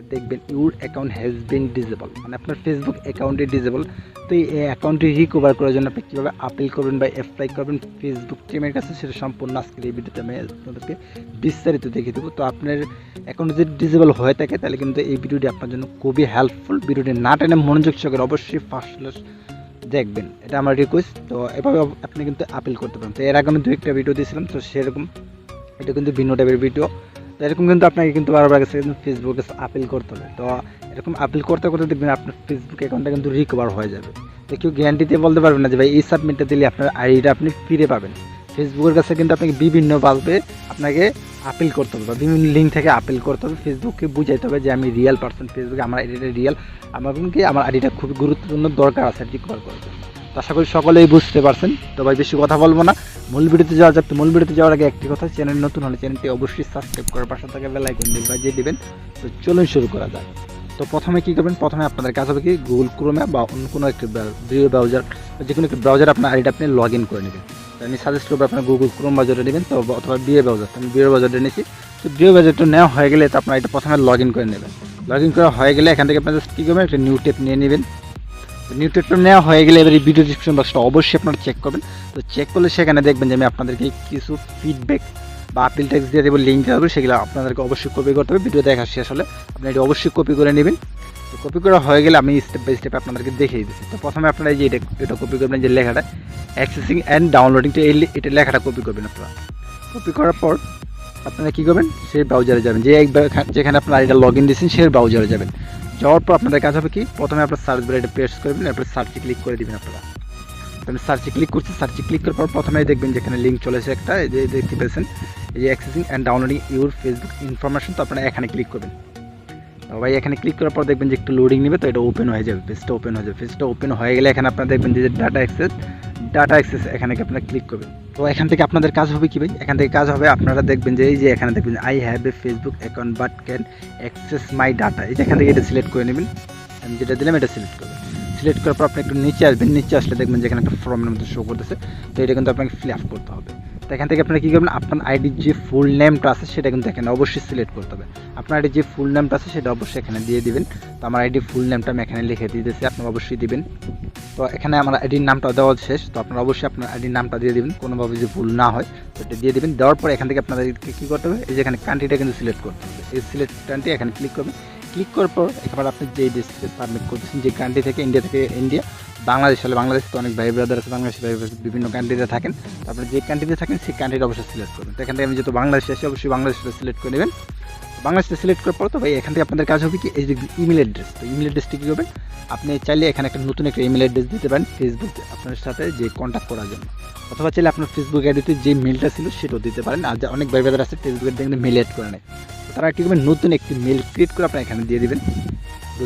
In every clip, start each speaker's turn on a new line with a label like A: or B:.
A: মানে দেখবেন your account has been disable, মানে আপনার ফেসবুক অ্যাকাউন্টে ডিজেবল। তো এই অ্যাকাউন্টটি রিকভার করার জন্য আপনি কীভাবে আপিল করবেন বা অ্যাপ্লাই করবেন ফেসবুক টিমের কাছে, সেটা সম্পূর্ণ আজকের এই ভিডিওতে আমি আপনাদেরকে বিস্তারিত দেখিয়ে দেবো। তো আপনার অ্যাকাউন্ট যদি ডিজেবল হয়ে থাকে তাহলে কিন্তু এই ভিডিওটি আপনার জন্য খুবই হেল্পফুল। ভিডিওটি না টেনে মনোযোগ সহকারে অবশ্যই ফার্স্ট দেখবেন, এটা আমার রিকোয়েস্ট। তো এভাবে আপনি কিন্তু আপিল করতে পারেন। তো এর আগে আমি 2-1টা ভিডিও দিয়েছিলাম, তো সেরকম এটা কিন্তু ভিন্ন টাইপের ভিডিও। তো এরকম কিন্তু আপনাকে কিন্তু বারবার কাছে কিন্তু ফেসবুকে আপিল করতে হবে। তো এরকম আপিল করতে করতে দেখবেন আপনার ফেসবুক অ্যাকাউন্টটা কিন্তু রিকভার হয়ে যাবে। তো কেউ গ্যারান্টি দিয়ে বলতে পারবেন না যে ভাই এই সাবমিটটা দিলে আপনার আইডিটা আপনি ফিরে পাবেন। ফেসবুকের কাছে কিন্তু আপনাকে বিভিন্নভাবে আপনাকে আপিল করতে হবে বা বিভিন্ন লিঙ্ক থেকে আপিল করতে হবে। ফেসবুককে বুঝাইতে হবে যে আমি রিয়েল পার্সন, ফেসবুকে আমার আইডিটা রিয়েল, আমার কি আমার আইডিটা খুবই গুরুত্বপূর্ণ দরকার আছে রিকভার করার জন্য। তো আশা করি সকলেই বুঝতে পারছেন। তো ভাই বেশি কথা বলবো না, মূল ভিডিওতে যাওয়া যাক। তো মূল ভিডিওতে যাওয়ার আগে একটি কথা, চ্যানেল নতুন হলে চ্যানেলটি অবশ্যই সাবস্ক্রাইব করার পাশে থাকা বেল আইকন বাজিয়ে দিবেন। তো চলুন শুরু করা যাক। তো প্রথমে কী করবেন, প্রথমে আপনাদের কাজ হবে কি গুগল ক্রোমে বা অন্য কোনো একটি ব্রাউজার, যে কোনো একটি ব্রাউজার আপনার আইডিটা আপনি লগ ইন করে নেবেন। তো আমি সাজেস্ট করবো আপনার গুগল ক্রোম ব্রাউজারটা নেবেন, তো অথবা বিএ ব্রাউজার। আমি বিএ ব্রাউজারটা নিয়েছি। তো বিএ ব্রাউজারটা নেওয়া হয়ে গেলে তো আপনার এটা প্রথমে লগ ইন করে নেবেন। লগ ইন করা হয়ে গেলে এখান থেকে আপনার কী করবেন, একটা নিউ ট্যাব নিয়ে নেবেন। নিউ ট্যাবটা নেওয়া হয়ে গেলে এবার এই ভিডিও ডিসক্রিপশন বক্সটা অবশ্যই আপনারা চেক করবেন। তো চেক করলে সেখানে দেখবেন যে আমি আপনাদেরকে কিছু ফিডব্যাক বা আপিল ট্যাক্স দিয়ে দেবো, লিঙ্ক দেওয়া হবে, সেগুলো আপনাদেরকে অবশ্যই কপি করতে হবে। ভিডিও দেখা শেষ হলে আপনি এটা অবশ্যই কপি করে নেবেন। তো কপি করা হয়ে গেলে আমি স্টেপ বাই স্টেপ আপনাদেরকে দেখিয়ে দিচ্ছি। তো প্রথমে আপনারা এই যে এটা কপি করবেন, যে লেখাটা অ্যাক্সেসিং অ্যান্ড ডাউনলোডিং, তো এটা লেখাটা কপি করবেন আপনারা। কপি করার পর আপনারা কী করবেন, সেই ব্রাউজারে যাবেন, যেখানে আপনার আইডিটা লগ ইন দিয়েছেন সেই ব্রাউজারে যাবেন। যাওয়ার পর আপনাদের কাজ হবে কি, প্রথমে আপনার সার্চ বারে এটা প্রেস করবেন, এরপর সার্চে ক্লিক করে দেবেন আপনারা। আমি সার্চে ক্লিক করছি, সার্চে ক্লিক করার পর প্রথমেই দেখবেন যেখানে লিঙ্ক চলেছে একটা, এই যে দেখতে পেয়েছেন এই যে accessing and downloading your Facebook information. তো আপনারা এখানে ক্লিক করবেন। তো ভাই এখানে ক্লিক করার পর দেখবেন যে একটু লোডিং নেবে, তো এটা ওপেন হয়ে যাবে, পেজটা ওপেন হয়ে যাবে। পেজটা ওপেন হয়ে গেলে এখানে আপনারা দেখবেন যে ডাটা অ্যাক্সেস এখানে আপনারা ক্লিক করবেন। তো এখান থেকে আপনাদের কাজ হবে কি ভাই, এখান থেকে কাজ হবে আপনারা দেখবেন যে এই যে এখানে দেখবেন I have a Facebook account but can access my data, এই যে এখান থেকে এটা সিলেক্ট করে নেবেন। আমি যেটা দিলাম এটা সিলেক্ট করবেন। সিলেক্ট করার পর আপনি একটু নিচে আসবেন, নিচে আসলে দেখবেন যেখানে একটা ফর্মের মধ্যে শো করতেছে, তো এটা কিন্তু আপনাকে ফিল আপ করতে হবে। তো এখান থেকে আপনারা কী করবেন, আপনার আইডির যে ফুল নেমটা আছে সেটা কিন্তু এখানে অবশ্যই সিলেক্ট করতে হবে। আপনার আইডির যে ফুল নেমটা আছে সেটা অবশ্যই এখানে দিয়ে দিবেন। তো আমার আইডির ফুল নেমটা আমি এখানে লিখে দিতেছি, আপনারা অবশ্যই দিবেন। তো এখানে আমার আইডির নামটা দেওয়া শেষ। তো আপনারা অবশ্যই আপনার আইডির নামটা দিয়ে দেবেন, কোনোভাবে যদি ভুল না হয় তো এটা দিয়ে দেবেন। দেওয়ার পর এখান থেকে আপনাদেরকে কী করতে হবে, এই যে এখানে কান্ট্রিটা কিন্তু সিলেক্ট করতে হবে। এই সিলেক্ট কান্ট্রি এখানে ক্লিক করবেন। ক্লিক করার পর এবার আপনি যে দেশকে সাবমিট করতেছেন, যে কান্ট্রি থেকে, ইন্ডিয়া থেকে ইন্ডিয়া, বাংলাদেশ হলে বাংলাদেশ, তো অনেক ভাই ব্রাদার আছে বাংলাদেশি ভাই বিভিন্ন কান্ট্রিতে থাকেন। তারপরে যে কান্ট্রিতে থাকেন সেই কান্ট্রিটা অবশ্যই সিলেক্ট করবেন। তো এখান থেকে আমি যেহেতু বাংলাদেশে আসি অবশ্যই বাংলাদেশটা সিলেক্ট করে নেবেন। বাংলাদেশটা সিলেক্ট করার পর তো ভাই এখান থেকে আপনাদের কাজ হবে কি, এই যে ইমেল অ্যাড্রেস, তো ইমেল অ্যাড্রেসটি কী করবেন, আপনি চাইলে এখানে একটা নতুন একটা ইমেল অ্যাড্রেস দিতে পারেন ফেসবুক আপনার সাথে যে কন্ট্যাক্ট করার জন্য, অথবা চাইলে আপনার ফেসবুক আইডিতে যে মেলটা ছিল সেটাও দিতে পারেন। আর অনেক ভাই ব্রাদার আছে ফেসবুকের দেখবেন মেল অ্যাড করে নেয়, তারা কী করবেন, নতুন একটি মেল ক্রিয়েট করে আপনার এখানে দিয়ে দেবেন।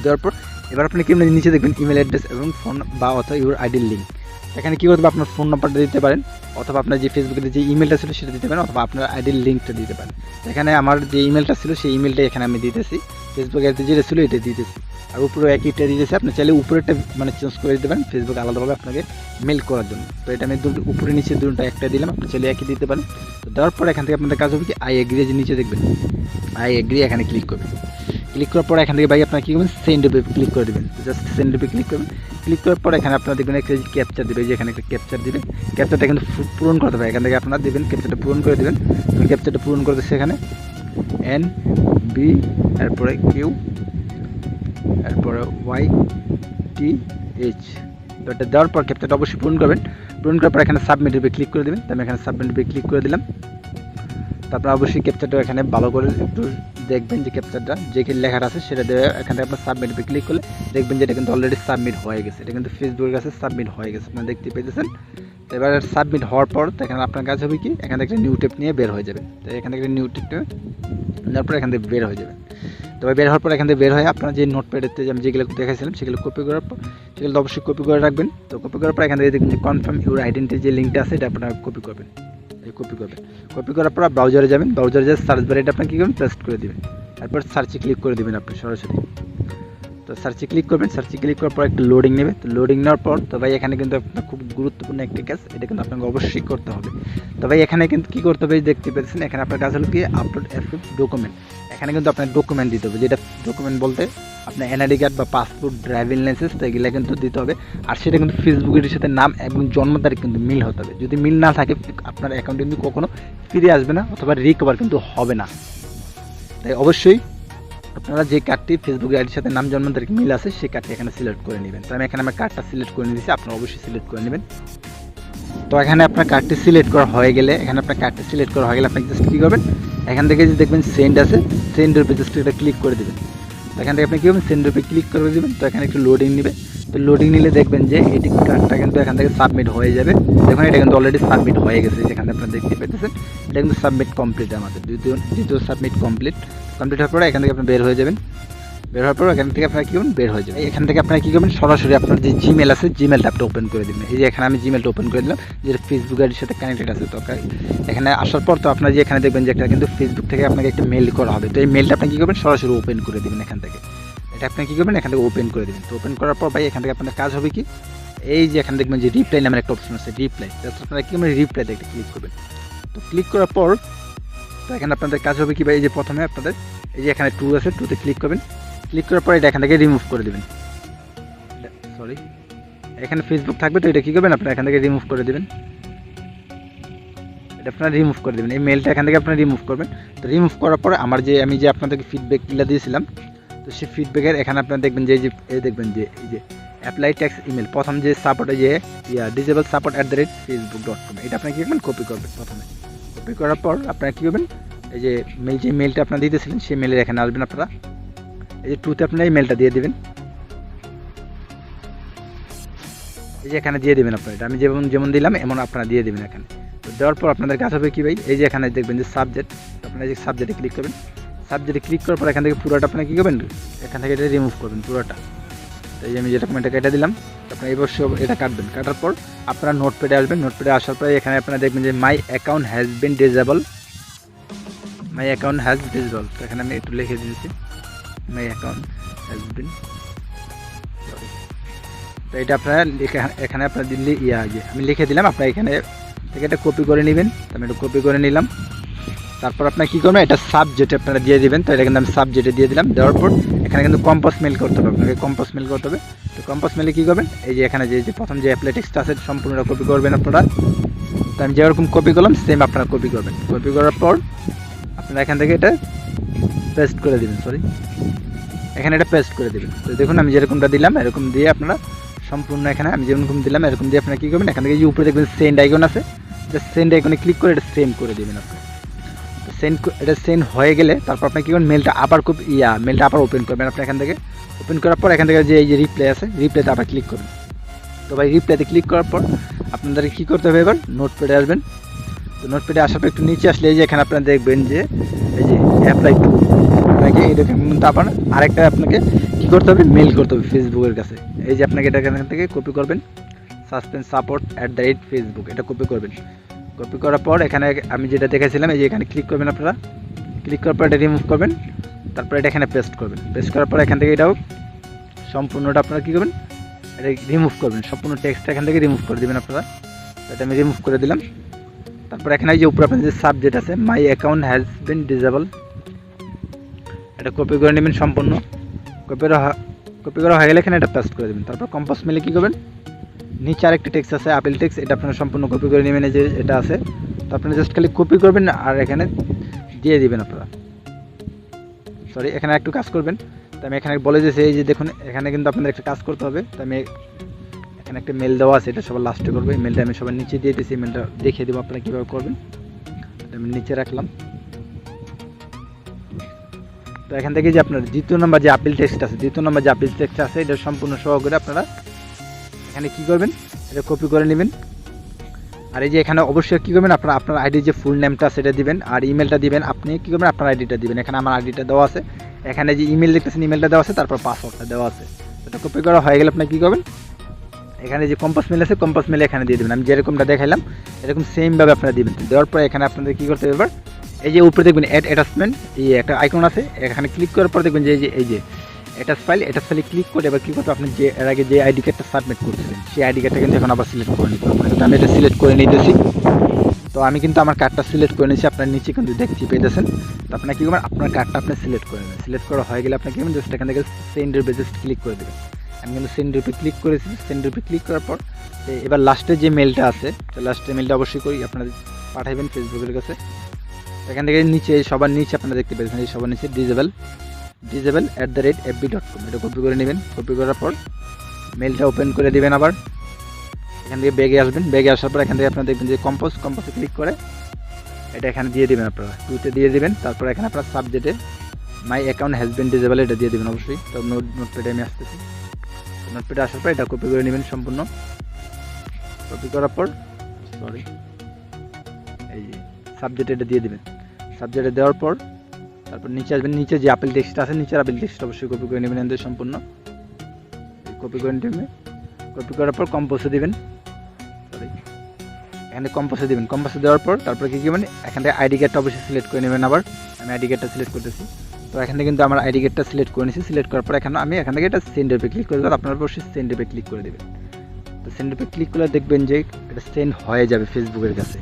A: দেওয়ার পর এবার আপনি কি নিচে দেখবেন ইমেল অ্যাড্রেস এবং ফোন বা অথবা ইউর আইডির লিঙ্ক, এখানে কী করতে হবে, আপনার ফোন নাম্বারটা দিতে পারেন, অথবা আপনার যে ফেসবুকের যে ইমেলটা ছিল সেটা দিতে পারেন, অথবা আপনার আইডির লিঙ্কটা দিতে পারেন। এখানে আমার যে ইমেলটা ছিল সেই ইমেলটা এখানে আমি দিতেছি, ফেসবুক আইডিতে যেটা ছিল এটা দিতেছি, আর উপরে একইটা দিতেছি। আপনি চাইলে উপরেরটা মানে চেঞ্জ করে দিতে পারেন ফেসবুক আলাদাভাবে আপনাকে মেল করার জন্য। তো এটা আমি উপরে নিচে দুটো একটা দিলাম, আপনি চাইলে একই দিতে পারেন। তো দেওয়ার পর এখান থেকে আপনাদের কাজ হবে কি, আই এগ্রি, যে নিচে দেখবেন আই এগ্রি, এখানে ক্লিক করবেন। ক্লিক করার পর এখান থেকে ভাই আপনার কী করবেন, সেন্ড পে ক্লিক করে দেবেন। জাস্ট সেন্ড পে ক্লিক করবেন। ক্লিক করার পর এখানে আপনারা দেখবেন একটা ক্যাপচার দেবে, যে এখানে একটা ক্যাপচার দেবেন। ক্যাপচারটা কিন্তু পূরণ করতে হবে, এখান থেকে আপনারা দেবেন ক্যাপচারটা পূরণ করে দেবেন। ক্যাপচারটা পূরণ করতে সেখানে NB, এরপরে Q, এরপরে YTH, তো এটা দেওয়ার পর ক্যাপচারটা অবশ্যই পূরণ করবেন। পূরণ করার পর এখানে সাবমিট পে ক্লিক করে দেবেন। তো আমি এখানে সাবমিট পে ক্লিক করে দিলাম। তারপর অবশ্যই ক্যাপচারটা এখানে ভালো করে একটু দেখবেন যে ক্যাপচারটা যে লেখাটা আছে সেটা দেওয়া, এখানে আপনার সাবমিট পে ক্লিক করলে দেখবেন যে এটা কিন্তু অলরেডি সাবমিট হয়ে গেছে, এটা কিন্তু ফেসবুকের কাছে সাবমিট হয়ে গেছে, আপনারা দেখতে পেয়েছেন। তো এবার সাবমিট হওয়ার পর এখানে আপনার কাজ হবে কি, এখান থেকে একটা নিউ ট্যাব নিয়ে বের হয়ে যাবেন। তো এখান থেকে একটা নিউ ট্যাব নেওয়ার পর এখান থেকে বের হয়ে যাবেন। তবে বের হওয়ার পর এখান থেকে বের হয়ে আপনার যে নোটপ্যাডেতে আমি যেগুলো দেখাইছিলাম সেগুলো কপি করার পর সেগুলো অবশ্যই কপি করে রাখবেন। তো কপি করার পর এখান থেকে দেখবেন যে কনফার্ম ইউর আইডেন্টিটি যে লিঙ্কটা আছে এটা আপনারা কপি করবেন। কপি করবেন, কপি করার পর ব্রাউজারে যাবেন, ব্রাউজারে যে সার্চ বারে এটা আপনি কী করবেন, পেস্ট করে দেবেন। তারপর সার্চে ক্লিক করে দেবেন আপনি সরাসরি। তো সার্চে ক্লিক করবেন, সার্চে ক্লিক করার পর একটু লোডিং নেবে। তো লোডিং নেওয়ার পর তো ভাই এখানে কিন্তু আপনার খুব গুরুত্বপূর্ণ একটি কাজ, এটা কিন্তু আপনাকে অবশ্যই করতে হবে। তো ভাই এখানে কিন্তু কী করতে হবে দেখতে পেয়েছেন, এখানে আপনার কাজ হলো কি আপলোড ডকুমেন্ট। এখানে কিন্তু আপনার ডকুমেন্ট দিতে হবে, যেটা ডকুমেন্ট বলতে আপনার এনআইডি কার্ড বা পাসপোর্ট, ড্রাইভিং লাইসেন্স, তো এগুলো কিন্তু দিতে হবে। আর সেটা কিন্তু ফেসবুকের সাথে নাম এবং জন্ম তারিখ কিন্তু মিল হতে হবে। যদি মিল না থাকে আপনার অ্যাকাউন্ট কিন্তু কখনো ফিরে আসবে না অথবা রিকভার কিন্তু হবে না। তাই অবশ্যই আপনারা যে কার্ডটি ফেসবুক আইডির সাথে নাম জন্ম তারিখ মিল আছে সেই কার্ডটি এখানে সিলেক্ট করে নেবেন। তো আমি এখানে আমার কার্ডটা সিলেক্ট করে নিয়েছি, আপনারা অবশ্যই সিলেক্ট করে নেবেন। তো এখানে আপনার কার্ডটি সিলেক্ট করা হয়ে গেলে আপনি জাস্ট কী করবেন, এখান থেকে যে দেখবেন সেন্ড আছে, সেন্ডের উপরে জাস্ট এটা ক্লিক করে দেবেন। তো এখান থেকে আপনি কী করবেন, সেন্ডের উপরে ক্লিক করে দেবেন। তো এখানে একটু লোডিং নেবে। তো লোডিং নিলে দেখবেন যে এটি কার্ডটা কিন্তু এখান থেকে সাবমিট হয়ে যাবে। দেখুন এটা কিন্তু অলরেডি সাবমিট হয়ে গেছে, যেখানে আপনারা দেখতে পেতেছেন এটা কিন্তু সাবমিট কমপ্লিট। আমাদের দ্বিতীয় সাবমিট কমপ্লিট হওয়ার পরে এখান থেকে আপনি বের হয়ে যাবেন। বের হওয়ার পর এখান থেকে আপনারা কী করবেন, বের হয়ে যাবেন। এখান থেকে আপনারা কী করবেন, সরাসরি আপনার যে জিমেল আছে জিমেলটা আপনি ওপেন করে দেবেন। এই যে এখানে আমি জিমেলটা ওপেন করে দিলাম, যেটা ফেসবুক আইডির সাথে কানেক্টেড আছে। তো এখানে আসার পর তো আপনারা যে এখানে দেখবেন যে একটা কিন্তু ফেসবুক থেকে আপনাকে একটা মেল করা হবে। তো এই মেলটা আপনি কী করবেন, সরাসরি ওপেন করে দেবেন এখান থেকে। এটা আপনি কী করবেন, এখান থেকে ওপেন করে দেবেন। তো ওপেন করার পর ভাই এখান থেকে আপনার কাজ হবে কি, এই যে এখানে দেখবেন যে রিপ্লাই নামের একটা অপশন আছে, রিপ্লাই। আপনারা কী করবেন, রিপ্লাইতে একটা ক্লিক করবেন। তো ক্লিক করার পর তো এখানে আপনাদের কাজ হবে কি ভাই, এই যে প্রথমে আপনাদের এই যে এখানে টু আছে, টুতে ক্লিক করবেন। ক্লিক করার পর এটা এখান থেকে রিমুভ করে দেবেন। সরি, এখানে ফেসবুক থাকবে, তো এটা কী করবেন, আপনারা এখান থেকে রিমুভ করে দেবেন। এটা আপনারা রিমুভ করে দেবেন, এই মেলটা এখান থেকে আপনারা রিমুভ করবেন। তো রিমুভ করার পর আমি যে আপনাদেরকে ফিডব্যাকগুলো দিয়েছিলাম, তো সেই ফিডব্যাকের এখানে আপনারা দেখবেন যে এই যে অ্যাপ্লাই ট্যাক্স ইমেল, প্রথম যে সাপোর্ট যে @disablesupport@facebook.com, এটা আপনারা কী করবেন, কপি করবেন। প্রথমে কপি করার পর আপনারা কী করবেন, এই যে মেলটা আপনারা দিতেছিলেন সেই মেলের এখানে আসবেন। আপনারা এই যে টুতে আপনারা এই মেলটা দিয়ে দেবেন, এই যে এখানে দিয়ে দেবেন আপনারা। এটা আমি যেমন দিলাম এমন আপনারা দিয়ে দেবেন এখানে। তো দেওয়ার পর আপনাদের কাজ হবে কি ভাই, এই যে এখানে দেখবেন যে সাবজেক্ট, আপনারা যে সাবজেক্টে ক্লিক করবেন। সাবজেক্টে ক্লিক করার পর এখান থেকে পুরোটা আপনারা কী করবেন, এখান থেকে এটা রিমুভ করবেন পুরোটা। তো এই যে আমি যেটা এটা কেটে দিলাম, আপনারা অবশ্যই এটা কাটবেন। কাটার পর আপনারা নোটপ্যাডে আসবেন। নোটপ্যাডে আসার পরে এখানে আপনারা দেখবেন যে my account has been disable. তো এখানে আমি একটু লিখে দিয়েছি, মাই অ্যাকাউন্ট হ্যাজ বিন। তো এটা আপনারা এখানে আপনারা দিল্লি আমি লিখে দিলাম, আপনারা এখানে থেকে এটা কপি করে নেবেন। তো আমি এটা কপি করে নিলাম। তারপর আপনারা কী করবেন, এটা সাবজেক্টে আপনারা দিয়ে দেবেন। তো এটা কিন্তু আমি সাবজেক্টে দিয়ে দিলাম। দেওয়ার পর এখানে কিন্তু কম্পোজ মেল করতে হবে, আপনাকে কম্পোজ মেল করতে হবে। তো কম্পোজ মেলে কী করবেন, এই যে এখানে যে প্রথম যে অ্যাপ্লাই টেক্সট আছে সম্পূর্ণটা কপি করবেন আপনারা। তো আমি যেরকম কপি করলাম সেম আপনারা কপি করবেন। কপি করার পর আপনারা এখান থেকে এটা পেস্ট করে দেবেন। এখানে এটা পেস্ট করে দেবেন। তো দেখুন আমি যেরকমটা দিলাম এরকম দিয়ে আপনারা সম্পূর্ণ এখানে আমি যেরকম দিলাম এরকম দিয়ে আপনারা কী করবেন, এখান থেকে যে উপরে দেখবেন সেন্ড আইকন আছে, জাস্ট সেন্ড আইকনে ক্লিক করে এটা সেন্ড করে দেবেন আপনারা। এটা সেন্ড হয়ে গেলে তারপর আপনি কী করবেন, মেলটা আবার ওপেন করবেন। আপনি এখান থেকে ওপেন করার পর এখান থেকে যে এই যে রিপ্লাই আছে, রিপ্লাইতে আবার ক্লিক করবেন। তো ভাই রিপ্লাইতে ক্লিক করার পর আপনাদের কী করতে হবে, এবার নোটপ্যাডে আসবেন। তো নোটপ্যাডে আসার পর একটু নিচে আসলে এই যে এখানে আপনারা দেখবেন যে এই যে অ্যাপ্লাই টু, আপনাকে এরকম কিন্তু আবার আরেকটা আপনাকে কী করতে হবে, মেল করতে হবে ফেসবুকের কাছে। এই যে আপনাকে এটা এখান থেকে কপি করবেন, suspend_support@facebook, এটা কপি করবেন। কপি করার পর এখানে আমি যেটা দেখেছিলাম এই যে এখানে ক্লিক করবেন। আপনারা ক্লিক করার পর এটা রিমুভ করবেন। তারপর এটা এখানে পেস্ট করবেন। পেস্ট করার পর এখান থেকে এটাও সম্পূর্ণটা আপনারা কী করবেন, এটা রিমুভ করবেন। সম্পূর্ণ টেক্সটটা এখান থেকে রিমুভ করে দেবেন আপনারা। এটা আমি রিমুভ করে দিলাম। তারপর এখানে এই যে উপরে আপনার যে সাবজেক্ট আছে, my account has been disable, এটা কপি করে নেবেন সম্পূর্ণ। কপি করা হয়ে গেলে এখানে এটা পেস্ট করে দেবেন। তারপর কম্পোজ মেলে কী করবেন, নিচে আরেকটা টেক্সট আছে আপেল টেক্সট, এটা আপনারা সম্পূর্ণ কপি করে নেবেন। যে এটা আছে তো আপনারা জাস্ট খালি কপি করবেন আর এখানে দিয়ে দিবেন আপনারা। এখানে একটু কাজ করবেন। তো আমি এখানে বলে দিয়েছি, এই যে দেখুন এখানে কিন্তু আপনাদের একটা কাজ করতে হবে। তো আমি এখানে একটা মেল দেওয়া আছে, এটা সবার লাস্টে করবো। এই মেলটা আমি সবার নিচে দিয়ে দিয়েছি, মেলটা দেখিয়ে দেবো আপনারা কীভাবে করবেন। আমি নিচে রাখলাম। তো এখান থেকে যে আপনার দ্বিতীয় নম্বর যে আপেল টেক্সট আছে, এটা সম্পূর্ণ সহকারে আপনারা এখানে কী করবেন, এটা কপি করে নেবেন। আর এই যে এখানে অবশ্যই কী করবেন, আপনার আইডির যে ফুল নেমটা সেটা দিবেন আর ইমেলটা দিবেন। আপনি কী করবেন, আপনার আইডিটা দিবেন। এখানে আমার আইডিটা দেওয়া আছে, এখানে যে ইমেল দেখতেছেন ইমেলটা দেওয়া আছে, তারপর পাসওয়ার্ডটা দেওয়া আছে। এটা কপি করা হয়ে গেলে আপনি কী করবেন, এখানে যে কম্পাস মেল আছে কম্পাস মেলে এখানে দিয়ে দেবেন। আমি যেরকমটা দেখাইলাম এরকম সেমভাবে আপনারা দিবেন। দেওয়ার পর এখানে আপনাদের কী করতে হবে, এবার এই যে উপরে দেখবেন অ্যাড অ্যাটাচমেন্ট, এই একটা আইকন আছে, এখানে ক্লিক করার পর দেখবেন যে এই যে অ্যাটাচ ফাইলে ক্লিক করে এবার কী করতে আপনি যে এর আগে যে আইডি কার্ডটা সাবমিট করছিলেন সেই আইডি কার্ডটা কিন্তু এখন আবার সিলেক্ট করে নিতে হবে। তো আমি এটা সিলেক্ট করে নিতেছি। তো আমি কিন্তু আমার কার্ডটা সিলেক্ট করে নিয়েছি, আপনার নিচে কিন্তু দেখতে পেয়েছেন। তো আপনার কী করবেন, আপনার কার্ডটা আপনি সিলেক্ট করে নেবেন। সিলেক্ট করা হয়ে গেলে আপনাকে জাস্ট এখান থেকে সেন্ডের বেজেস্ট ক্লিক করে দেবেন। আমি কিন্তু সেন্ডের উপরে ক্লিক করেছি। সেন্ডের উপরে ক্লিক করার পর এবার লাস্টে যে মেলটা আছে, তো লাস্টের মেলটা অবশ্যই করি আপনারা পাঠাবেন ফেসবুকের কাছে। এখান থেকে নিচে সবার নিচে আপনারা দেখতে পেয়েছেন, এই সবার নিচে 𝗙𝗦𝗦𝗡𝗙@fb.com এটা কপি করে নেবেন। কপি করার পর মেলটা ওপেন করে দেবেন। আবার এখান থেকে ব্যাগে আসবেন। ব্যাগে আসার পর এখান থেকে আপনারা দেখবেন যে কম্পোজে ক্লিক করে এটা এখানে দিয়ে দেবেন, আপনারা 2-তে দিয়ে দেবেন। তারপর এখানে আপনার সাবজেক্টে my account has been disable এটা দিয়ে দেবেন অবশ্যই। তো নোটপ্যাডে আমি আসতেছি। নোটপ্যাডে আসার পর এটা কপি করে নেবেন সম্পূর্ণ। কপি করার পর এই যে সাবজেক্ট এটা দিয়ে দেবেন। সাবজেক্টে দেওয়ার পর তারপর নিচে আসবেন। নিচে যে আপেল টেক্সট আছে, নিচের আপেল টেক্সট অবশ্যই কপি করে নেবেন এদের সম্পূর্ণ। কপি করে নেবেন। কপি করার পর কম্পোজে দেবেন। এখানে কম্পোজে দেবেন। কম্পোজে দেওয়ার পর তারপর কী করবেন, এখান থেকে আইডি কার্ডটা অবশ্যই সিলেক্ট করে নেবেন। আবার আমি আইডি কার্ডটা সিলেক্ট করতেছি। তো এখান থেকে কিন্তু আমার আইডি কার্ডটা সিলেক্ট করে নিয়েছি। সিলেক্ট করার পর আমি এখান থেকে এটা সেন্ডের উপরে ক্লিক করে দেবো। আপনারা অবশ্যই সেন্ডের উপরে ক্লিক করে দেবেন। তো সেন্ডের উপরে ক্লিক করলে দেখবেন যে এটা সেন্ড হয়ে যাবে ফেসবুকের কাছে।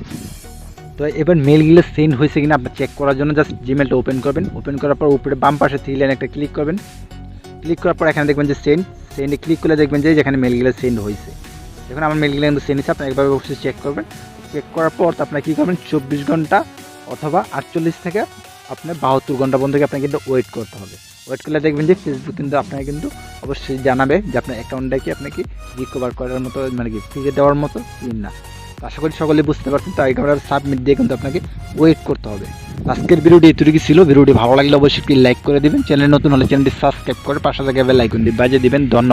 A: তো এবার মেলগুলো সেন্ড হয়েছে কিনা আপনার চেক করার জন্য জাস্ট জিমেলটা ওপেন করবেন। ওপেন করার পর উপরে বাম পাশে 3 লাইন একটা ক্লিক করবেন। ক্লিক করার পর এখানে দেখবেন যে সেন্ডে ক্লিক করলে দেখবেন যে যেখানে মেলগুলো সেন্ড হয়েছে। দেখুন আমার মেলগুলো কিন্তু সেন্ড হয়েছে। আপনি একবার অবশ্যই চেক করবেন। চেক করার পর আপনারা কী করবেন, 24 ঘন্টা অথবা 48 থেকে আপনার 72 ঘন্টা পর্যন্ত আপনাকে কিন্তু ওয়েট করতে হবে। ওয়েট করলে দেখবেন যে ফেসবুক কিন্তু আপনাকে কিন্তু অবশ্যই জানাবে যে আপনার অ্যাকাউন্টটা কি আপনাকে রিকভার করার মতো মানে কি ফিরে দেওয়ার মতো কি না। আশা করি সকলে বুঝতে পারছেন। তো এই কারণে সাবমিট দিয়ে কিন্তু আপনাকে ওয়েট করতে হবে। আজকের ভিডিওটি এতটুকু ছিল। ভিডিওটি ভালো লাগলে অবশ্যই লাইক করে দিবেন। চ্যানেল নতুন হলে চ্যানেলটি সাবস্ক্রাইব করে পাশে থাকা বেল আইকনটি বাজিয়ে দিবেন। ধন্যবাদ।